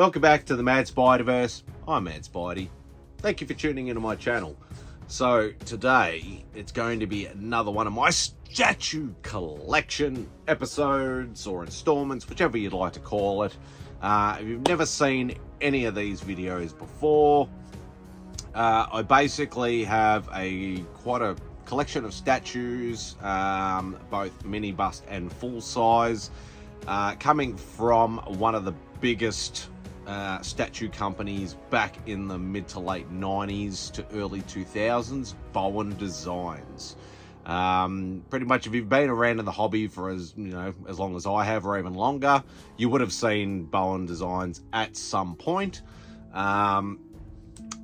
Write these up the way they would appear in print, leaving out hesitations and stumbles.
Welcome back to the Mad Spider-Verse. I'm Mad Spidey. Thank you for tuning into my channel. So today it's going to be another one of my statue collection episodes or installments, whichever you'd like to call it. If you've never seen any of these videos before, I basically have quite a collection of statues, both mini bust and full size, coming from one of the biggest statue companies back in the mid to late 90s to early 2000s, Bowen Designs. Pretty much if you've been around in the hobby for as long as I have or even longer, you would have seen Bowen Designs at some point. And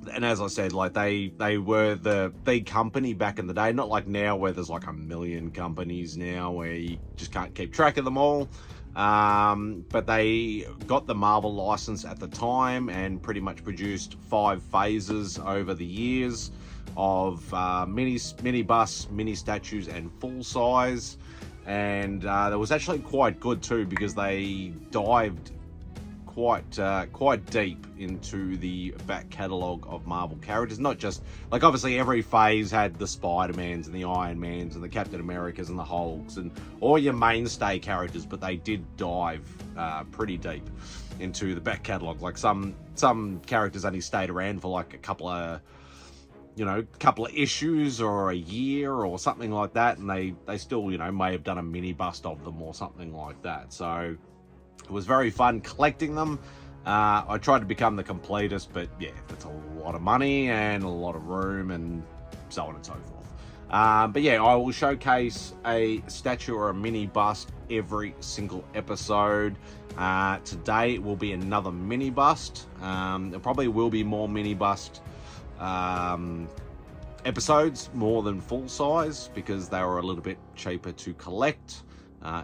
as I said, like they were the big company back in the day, not like now where there's like a million companies now where you just can't keep track of them all. But they got the Marvel license at the time and pretty much produced 5 phases over the years of mini busts, mini statues, and full size. And that was actually quite good too, because they dived quite deep into the back catalogue of Marvel characters. Not just, like, obviously every phase had the Spider-Mans and the Iron Mans and the Captain Americas and the Hulks and all your mainstay characters, but they did dive pretty deep into the back catalogue. Like some characters only stayed around for like a couple of issues or a year or something like that, and they still may have done a mini bust of them or something like that. So it was very fun collecting them. I tried to become the completist, but yeah, that's a lot of money and a lot of room and so on and so forth. But yeah, I will showcase a statue or a mini bust every single episode. Today will be another mini bust. There probably will be more mini bust episodes, more than full size, because they were a little bit cheaper to collect.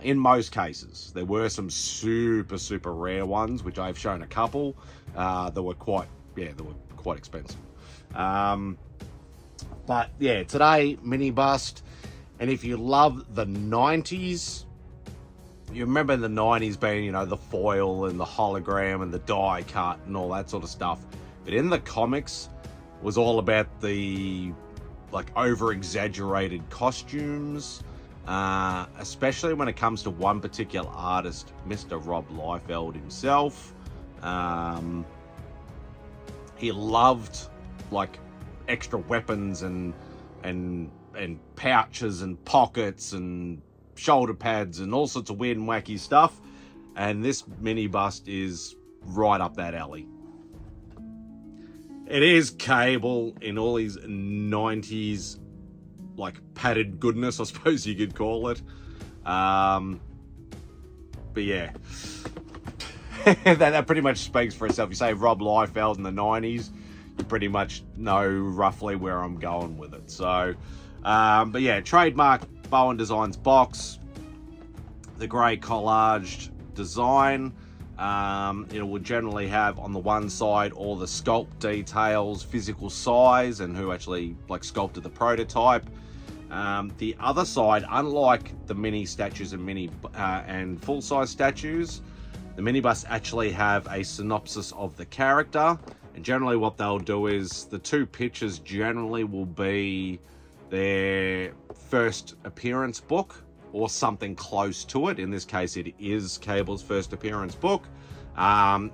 In most cases, there were some super rare ones, which I've shown a couple that were quite expensive. But yeah, today mini bust. And if you love the 90s, you remember the 90s being the foil and the hologram and the die cut and all that sort of stuff. But in the comics, it was all about the over exaggerated costumes. Especially when it comes to one particular artist, Mr. Rob Liefeld himself. He loved extra weapons and pouches and pockets and shoulder pads and all sorts of weird and wacky stuff. And this mini bust is right up that alley. It is Cable in all his 90s padded goodness, I suppose you could call it. But yeah, that pretty much speaks for itself. You say Rob Liefeld in the 90s, you pretty much know roughly where I'm going with it. So, but yeah, trademark Bowen Designs box, the grey collaged design. It will generally have on the one side all the sculpt details, physical size, and who actually sculpted the prototype. The other side, unlike the mini statues and and full size statues, the mini busts actually have a synopsis of the character. And generally what they'll do is the 2 pictures generally will be their first appearance book or something close to it. In this case, it is Cable's first appearance book, and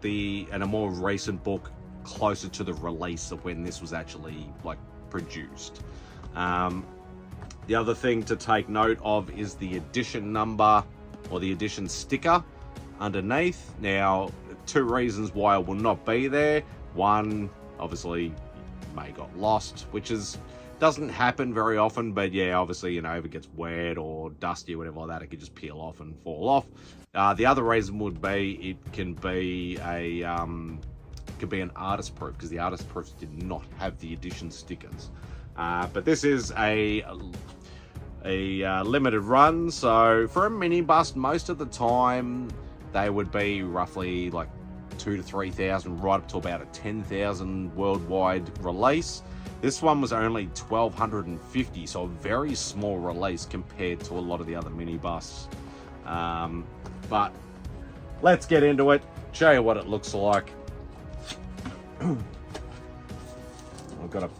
a more recent book closer to the release of when this was actually produced. The other thing to take note of is the edition number or the edition sticker underneath. Now, 2 reasons why it will not be there. One, obviously, may got lost, which doesn't happen very often, but yeah, obviously, if it gets wet or dusty or whatever like that, it could just peel off and fall off. The other reason would be it can be an artist proof, because the artist proofs did not have the edition stickers. But this is a limited run, so for a mini bust, most of the time they would be roughly 2,000 to 3,000, right up to about a 10,000 worldwide release. This one was only 1,250, so a very small release compared to a lot of the other mini busts. But let's get into it, show you what it looks like. I've got a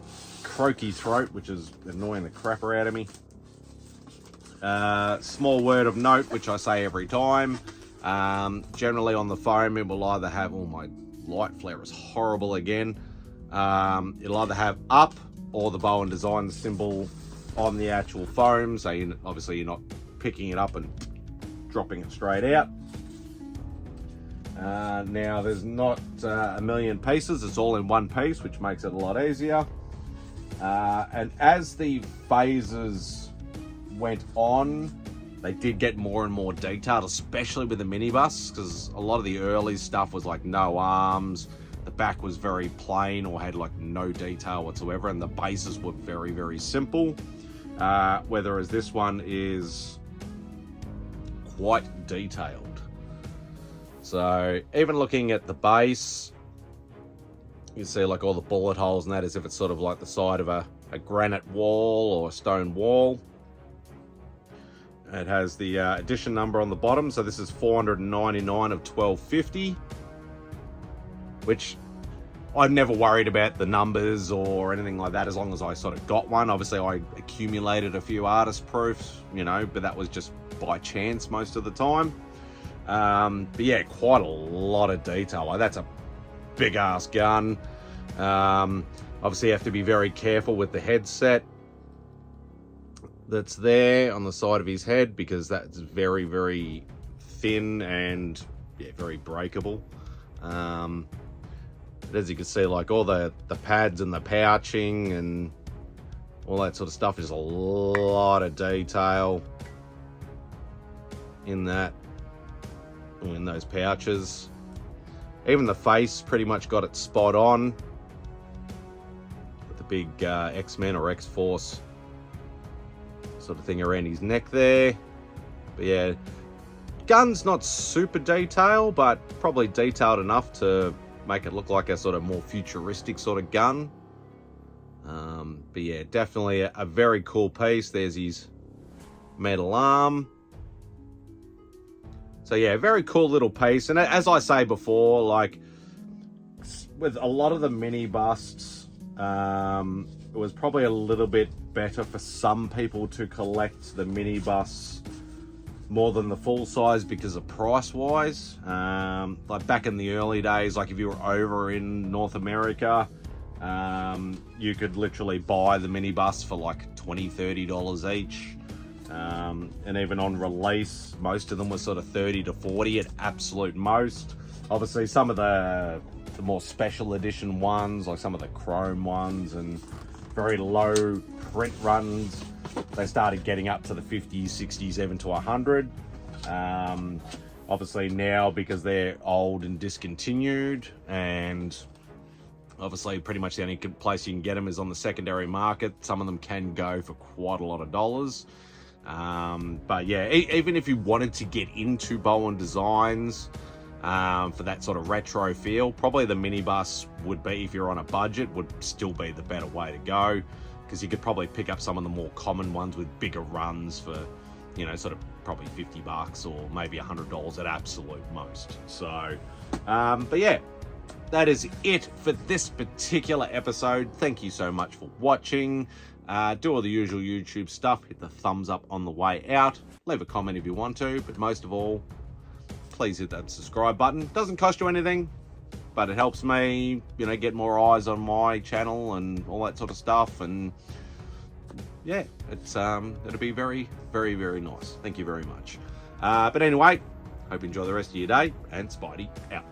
croaky throat, which is annoying the crapper out of me. Small word of note, which I say every time. Generally on the foam, it will either have, oh, my light flare is horrible again. It'll either have up or the Bowen Designs symbol on the actual foam. So obviously you're not picking it up and dropping it straight out. Now there's not a million pieces, it's all in one piece, which makes it a lot easier. And as the phases went on, they did get more and more detailed, especially with the Mini-Bust, because a lot of the early stuff was like no arms, the back was very plain or had like no detail whatsoever, and the bases were very, very simple. Whereas this one is quite detailed. So even looking at the base, you can see like all the bullet holes and that, as if it's sort of like the side of a granite wall or a stone wall. It has the edition number on the bottom, so this is 499 of 1250, which I've never worried about the numbers or anything like that, as long as I sort of got one. Obviously I accumulated a few artist proofs, you know, but that was just by chance most of the time. But yeah, quite a lot of detail. Like, that's a big ass gun. Obviously you have to be very careful with the headset that's there on the side of his head, because that's very, very thin and yeah, very breakable. But as you can see, like all the pads and the pouching and all that sort of stuff, is a lot of detail in that, in those pouches. Even the face pretty much got it spot on with the big X-Men or X-Force sort of thing around his neck there. But yeah, gun's not super detailed, but probably detailed enough to make it look like a sort of more futuristic sort of gun. But yeah, definitely a very cool piece. There's his metal arm. So yeah, very cool little piece. And as I say before, like with a lot of the Mini-Busts, it was probably a little bit better for some people to collect the Mini-Busts more than the full size because of price wise. Like back in the early days, like if you were over in North America, you could literally buy the Mini-Bust for like $20-30 each. And even on release, most of them were sort of 30 to 40 at absolute most. Obviously some of the more special edition ones, like some of the chrome ones and very low print runs, they started getting up to the 50s, 60s, even to 100. Obviously now, because they're old and discontinued, and obviously pretty much the only place you can get them is on the secondary market, some of them can go for quite a lot of dollars. But yeah, even if you wanted to get into Bowen Designs for that sort of retro feel, probably the Mini-Bust would be, if you're on a budget, would still be the better way to go, because you could probably pick up some of the more common ones with bigger runs for, you know, sort of probably $50 or maybe $100 at absolute most. So but yeah, that is it for this particular episode. Thank you so much for watching. Do all the usual YouTube stuff, hit the thumbs up on the way out, leave a comment if you want to, but most of all, please hit that subscribe button. Doesn't cost you anything, but it helps me, you know, get more eyes on my channel and all that sort of stuff. And yeah, it's it'll be very, very, very nice. Thank you very much. But anyway, hope you enjoy the rest of your day, and Spidey out.